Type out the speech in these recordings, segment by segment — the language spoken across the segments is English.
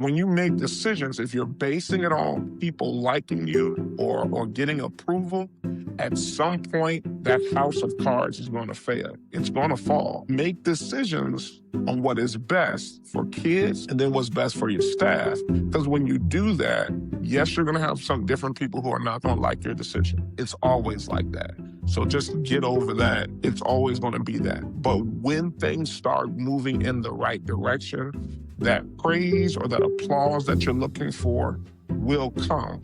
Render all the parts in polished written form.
When you make decisions, if you're basing it on people liking you or getting approval, at some point that house of cards is going to fail. It's going to fall. Make decisions on what is best for kids and then what's best for your staff. Because when you do that, yes, you're going to have some different people who are not going to like your decision. It's always like that. So just get over that. It's always going to be that. But when things start moving in the right direction, that praise or that applause that you're looking for will come.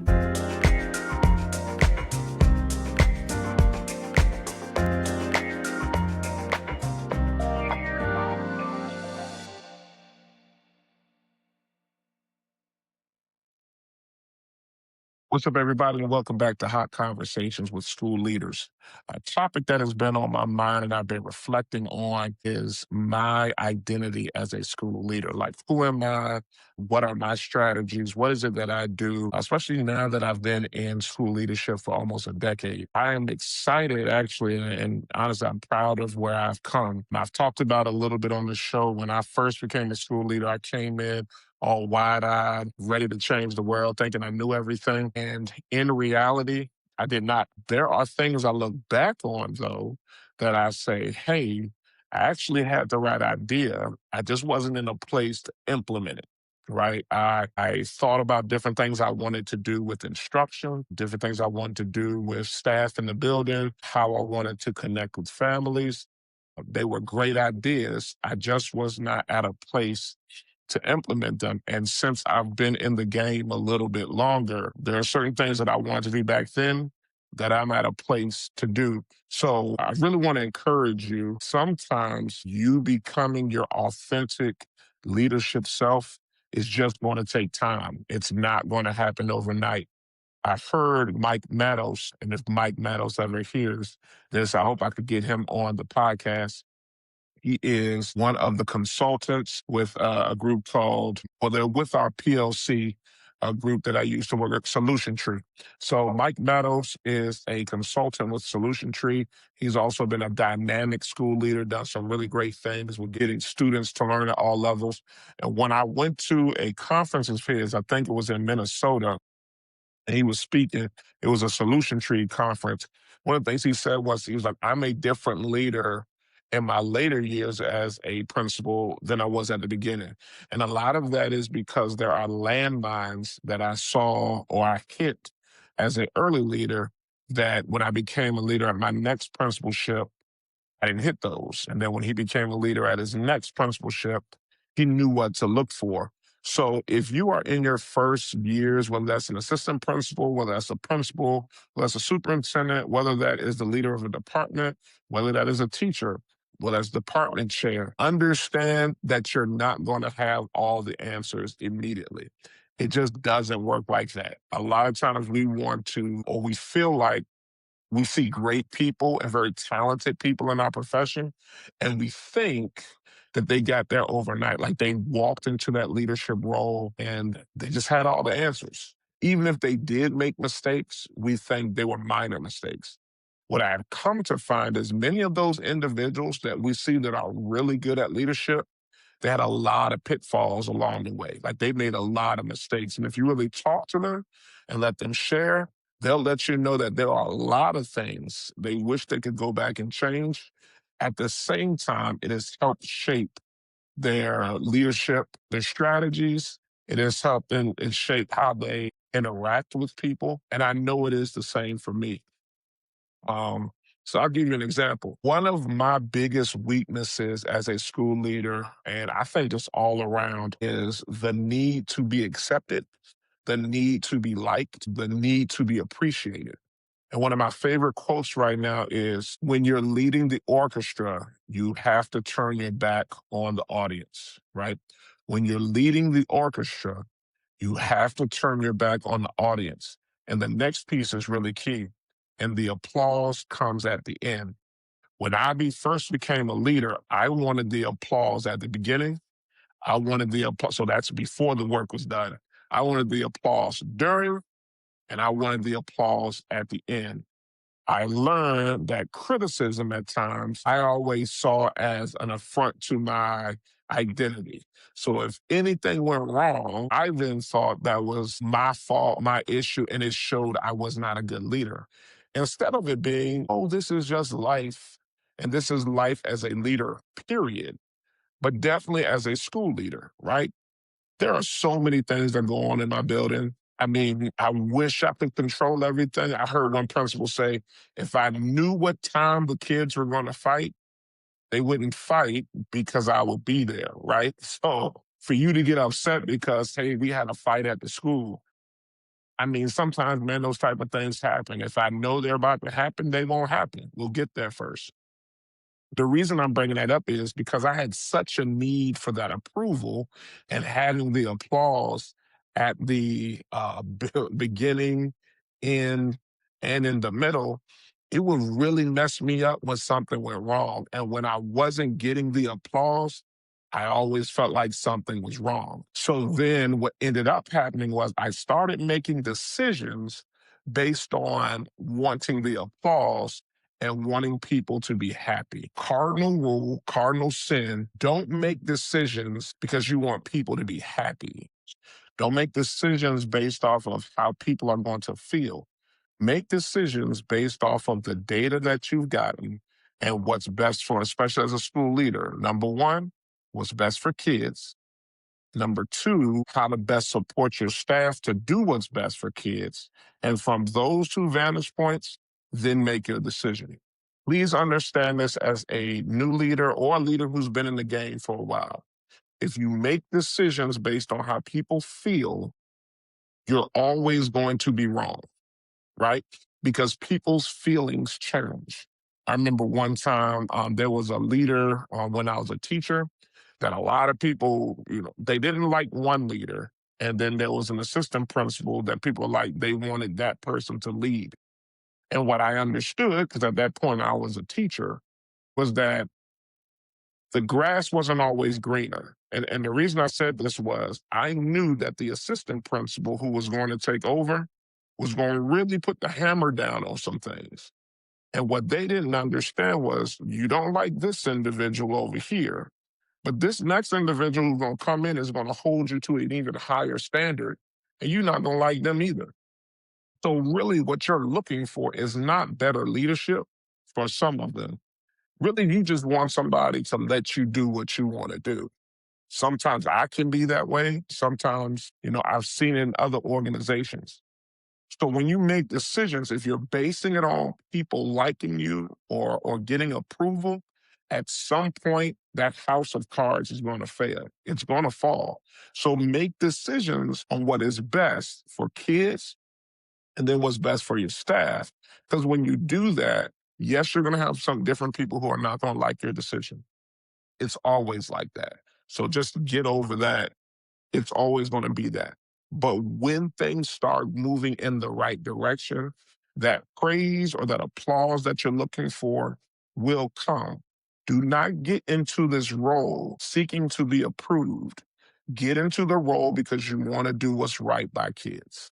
What's up, everybody, and welcome back to Hot Conversations with School Leaders. A topic that has been on my mind and I've been reflecting on is my identity as a school leader. Like, who am I? What are my strategies? What is it that I do? Especially now that I've been in school leadership for almost a decade. I am excited, actually, and honestly, I'm proud of where I've come. I've talked about a little bit on the show. When I first became a school leader, I came in all wide-eyed, ready to change the world, thinking I knew everything. And in reality, I did not. There are things I look back on, though, that I say, hey, I actually had the right idea. I just wasn't in a place to implement it. Right. I thought about different things I wanted to do with instruction, different things I wanted to do with staff in the building, how I wanted to connect with families. They were great ideas. I just was not at a place to implement them. And since I've been in the game a little bit longer, there are certain things that I wanted to do back then that I'm at a place to do. So I really want to encourage you. Sometimes you becoming your authentic leadership self is just going to take time. It's not going to happen overnight. I've heard Mike Meadows, and if Mike Meadows ever hears this, I hope I could get him on the podcast. He is one of the consultants with a group called, well, they're with our PLC, a group that I used to work at, Solution Tree. So Mike Meadows is a consultant with Solution Tree. He's also been a dynamic school leader, done some really great things with getting students to learn at all levels. And when I went to a conference of his, I think it was in Minnesota, and he was speaking. It was a Solution Tree conference. One of the things he said was, he was like, I'm a different leader in my later years as a principal than I was at the beginning. And a lot of that is because there are landmines that I saw or I hit as an early leader that when I became a leader at my next principalship, I didn't hit those. And then when he became a leader at his next principalship, he knew what to look for. So if you are in your first years, whether that's an assistant principal, whether that's a principal, whether that's a superintendent, whether that is the leader of a department, whether that is a teacher, whether that's department chair, understand that you're not going to have all the answers immediately. It just doesn't work like that. A lot of times we want to, or we feel like we see great people and very talented people in our profession, and we think that they got there overnight. Like they walked into that leadership role and they just had all the answers. Even if they did make mistakes, we think they were minor mistakes. What I've come to find is many of those individuals that we see that are really good at leadership, they had a lot of pitfalls along the way. Like they made a lot of mistakes. And if you really talk to them and let them share, they'll let you know that there are a lot of things they wish they could go back and change. At the same time, it has helped shape their leadership, their strategies. It has helped and shape how they interact with people. And I know it is the same for me. Um, so I'll give you an example. One of my biggest weaknesses as a school leader, and I think just all around, is the need to be accepted, the need to be liked, the need to be appreciated. And one of my favorite quotes right now is, when you're leading the orchestra, you have to turn your back on the audience, right? When you're leading the orchestra, you have to turn your back on the audience. And the next piece is really key. And the applause comes at the end. When first became a leader, I wanted the applause at the beginning. I wanted the applause. So that's before the work was done. I wanted the applause during, and I wanted the applause at the end. I learned that criticism at times I always saw as an affront to my identity. So if anything went wrong, I then thought that was my fault, my issue, and it showed I was not a good leader. Instead of it being, oh, this is just life, and this is life as a leader, period, but definitely as a school leader, right? There are so many things that go on in my building. I mean, I wish I could control everything. I heard one principal say, if I knew what time the kids were going to fight, they wouldn't fight because I would be there, right? So for you to get upset because, hey, we had a fight at the school, I mean, sometimes, man, those type of things happen. If I know they're about to happen, they won't happen. We'll get there first. The reason I'm bringing that up is because I had such a need for that approval and having the applause at the beginning, end, and in the middle. It would really mess me up when something went wrong. And when I wasn't getting the applause, I always felt like something was wrong. So then what ended up happening was I started making decisions based on wanting the applause and wanting people to be happy. Cardinal rule, cardinal sin, don't make decisions because you want people to be happy. Don't make decisions based off of how people are going to feel. Make decisions based off of the data that you've gotten and what's best for, especially as a school leader. Number one, what's best for kids. Number two, how to best support your staff to do what's best for kids. And from those two vantage points, then make your decision. Please understand this as a new leader or a leader who's been in the game for a while. If you make decisions based on how people feel, you're always going to be wrong, right? Because people's feelings change. I remember one time there was a leader when I was a teacher that a lot of people, they didn't like one leader. And then there was an assistant principal that people like, they wanted that person to lead. And what I understood, because at that point I was a teacher, was that the grass wasn't always greener. And the reason I said this was I knew that the assistant principal who was going to take over was going to really put the hammer down on some things. And what they didn't understand was you don't like this individual over here, but this next individual who's going to come in is going to hold you to an even higher standard, and you're not going to like them either. So, really, what you're looking for is not better leadership for some of them. Really, you just want somebody to let you do what you want to do. Sometimes I can be that way. Sometimes, I've seen in other organizations. So when you make decisions, if you're basing it on people liking you or getting approval, at some point that house of cards is going to fail. It's going to fall. So make decisions on what is best for kids and then what's best for your staff. Because when you do that, yes, you're going to have some different people who are not going to like your decision. It's always like that. So just get over that. It's always going to be that. But when things start moving in the right direction, that praise or that applause that you're looking for will come. Do not get into this role seeking to be approved. Get into the role because you want to do what's right by kids.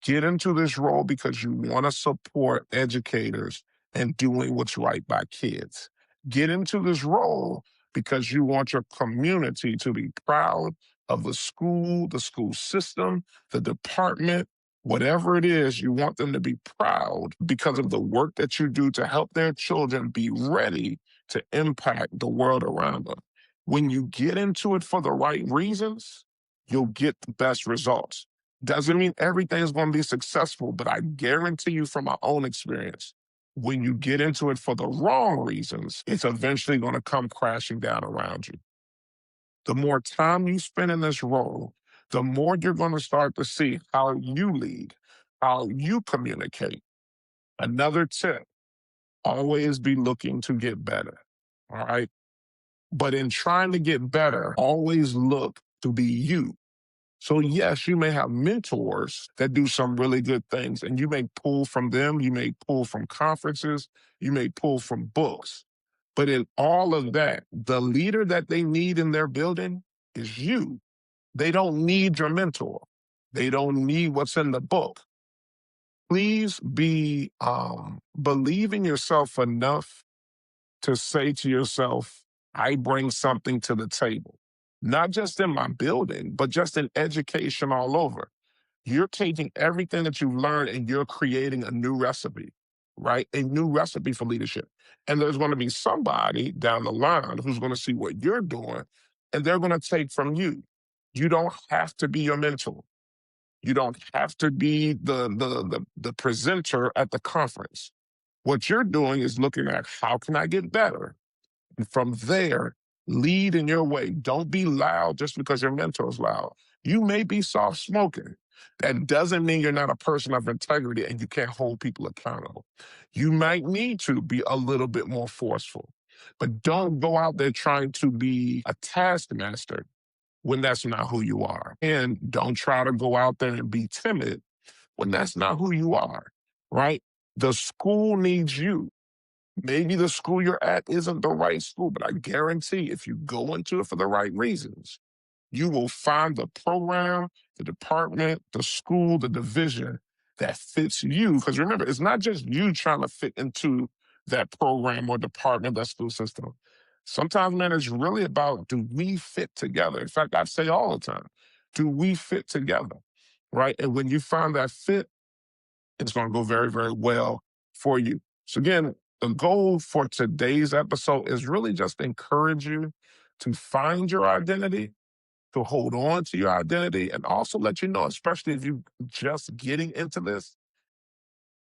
Get into this role because you want to support educators and doing what's right by kids. Get into this role because you want your community to be proud of the school system, the department, whatever it is, you want them to be proud because of the work that you do to help their children be ready to impact the world around them. When you get into it for the right reasons, you'll get the best results. Doesn't mean everything's going to be successful, but I guarantee you from my own experience, when you get into it for the wrong reasons, it's eventually going to come crashing down around you. The more time you spend in this role, the more you're going to start to see how you lead, how you communicate. Another tip, always be looking to get better. All right. But in trying to get better, always look to be you. So, yes, you may have mentors that do some really good things, and you may pull from them, you may pull from conferences, you may pull from books. But in all of that, the leader that they need in their building is you. They don't need your mentor, they don't need what's in the book. Please be believe in yourself enough to say to yourself, I bring something to the table, not just in my building, but just in education all over. You're taking everything that you've learned and you're creating a new recipe, right? A new recipe for leadership. And there's going to be somebody down the line who's going to see what you're doing and they're going to take from you. You don't have to be your mentor. You don't have to be the presenter at the conference. What you're doing is looking at how can I get better? And from there, lead in your way. Don't be loud just because your mentor's loud. You may be soft spoken. That doesn't mean you're not a person of integrity and you can't hold people accountable. You might need to be a little bit more forceful, but don't go out there trying to be a taskmaster when that's not who you are. And don't try to go out there and be timid when that's not who you are, right? The school needs you. Maybe the school you're at isn't the right school, but I guarantee if you go into it for the right reasons, you will find the program, the department, the school, the division that fits you. Because remember, it's not just you trying to fit into that program or department, that school system. Sometimes, man, it's really about do we fit together? In fact, I say all the time, do we fit together? Right. And when you find that fit, it's going to go very, very well for you. So again, the goal for today's episode is really just to encourage you to find your identity, to hold on to your identity, and also let you know, especially if you just getting into this,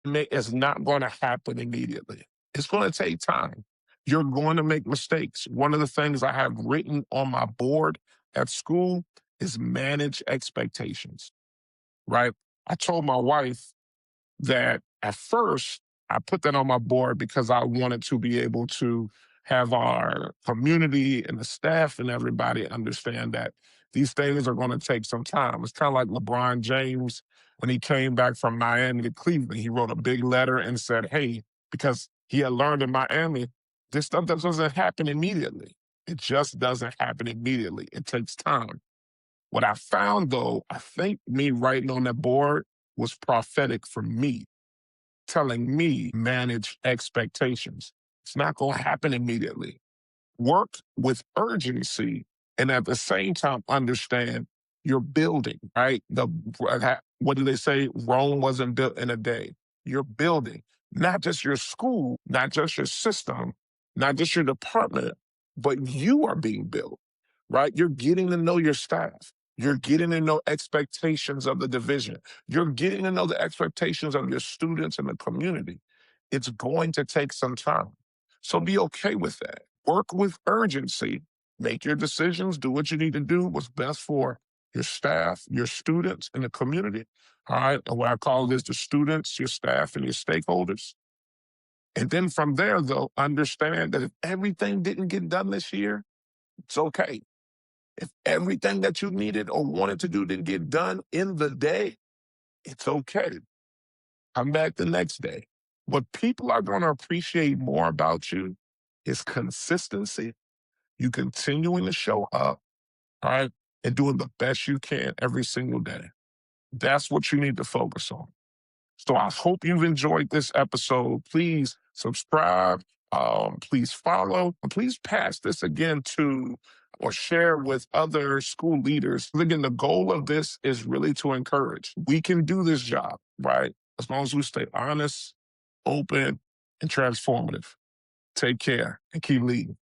it's not going to happen immediately. It's going to take time. You're going to make mistakes. One of the things I have written on my board at school is manage expectations, right? I told my wife that at first I put that on my board because I wanted to be able to have our community and the staff and everybody understand that these things are going to take some time. It's kind of like LeBron James when he came back from Miami to Cleveland. He wrote a big letter and said, hey, because he had learned in Miami, this stuff doesn't happen immediately. It just doesn't happen immediately. It takes time. What I found though, I think me writing on that board was prophetic for me, telling me manage expectations. It's not going to happen immediately. Work with urgency and at the same time understand you're building, right? What do they say? Rome wasn't built in a day. You're building not just your school, not just your system, not just your department, but you are being built, right? You're getting to know your staff. You're getting to know expectations of the division. You're getting to know the expectations of your students and the community. It's going to take some time. So be okay with that. Work with urgency. Make your decisions. Do what you need to do. What's best for your staff, your students, and the community. All right. And what I call this the students, your staff, and your stakeholders. And then from there, though, understand that if everything didn't get done this year, it's okay. If everything that you needed or wanted to do didn't get done in the day, it's okay. Come back the next day. What people are going to appreciate more about you is consistency, you continuing to show up, all right, and doing the best you can every single day. That's what you need to focus on. So I hope you've enjoyed this episode. Please subscribe. Please follow. And please pass this again to or share with other school leaders. Again, the goal of this is really to encourage. We can do this job, right? As long as we stay honest, open, and transformative. Take care and keep leading.